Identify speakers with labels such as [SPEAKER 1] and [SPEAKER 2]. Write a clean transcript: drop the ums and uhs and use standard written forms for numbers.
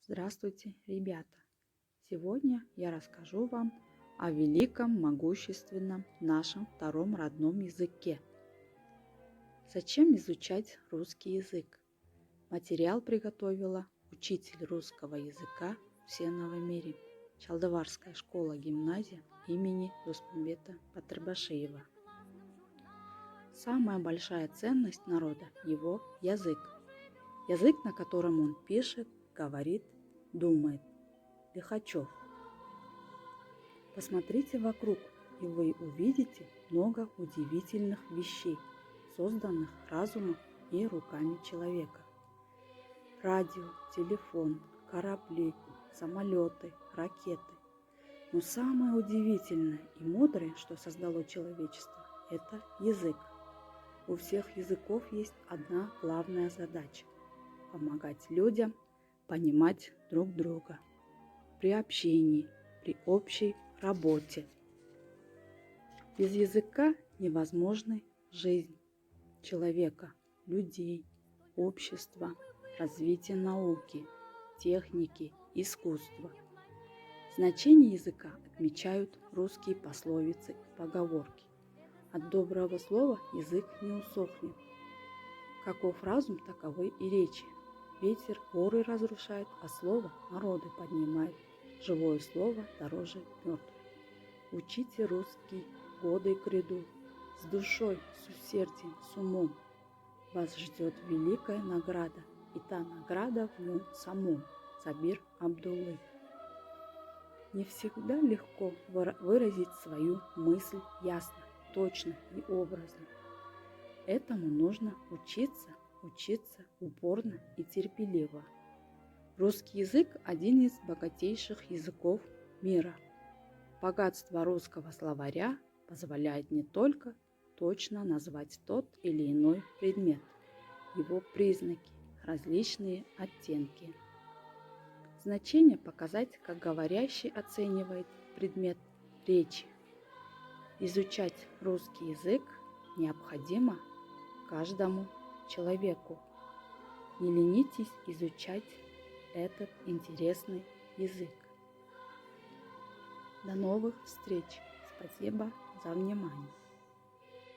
[SPEAKER 1] Здравствуйте, ребята! Сегодня я расскажу вам о великом, могущественном нашем втором родном языке. Зачем изучать русский язык? Материал приготовила учитель русского языка в Новомире, Чалдыварская школа-гимназия имени Доспамбета Батырбашиева. Самая большая ценность народа – его язык. Язык, на котором он пишет, говорит, думает. Лихачев. Посмотрите вокруг, и вы увидите много удивительных вещей, созданных разумом и руками человека. Радио, телефон, корабли, самолеты, ракеты. Но самое удивительное и мудрое, что создало человечество, это язык. У всех языков есть одна главная задача – помогать людям понимать друг друга при общении, при общей работе. Без языка невозможна жизнь человека, людей, общества, развитие науки, техники, искусства. Значение языка отмечают русские пословицы и поговорки. От доброго слова язык не усохнет. Каков разум, таковы и речи. Ветер горы разрушает, а слово народы поднимает. Живое слово дороже мертвых. Учите русский годы грядут. С душой, с усердием, с умом. Вас ждет великая награда, и та награда в нем самом. Сабир Абдуллы. Не всегда легко выразить свою мысль ясно, точно и образно. Этому нужно учиться упорно и терпеливо. Русский язык – один из богатейших языков мира. Богатство русского словаря позволяет не только точно назвать тот или иной предмет, его признаки, различные оттенки. Значение показать, как говорящий оценивает предмет речи. Изучать русский язык необходимо каждому человеку. Не ленитесь изучать этот интересный язык. До новых встреч! Спасибо за внимание!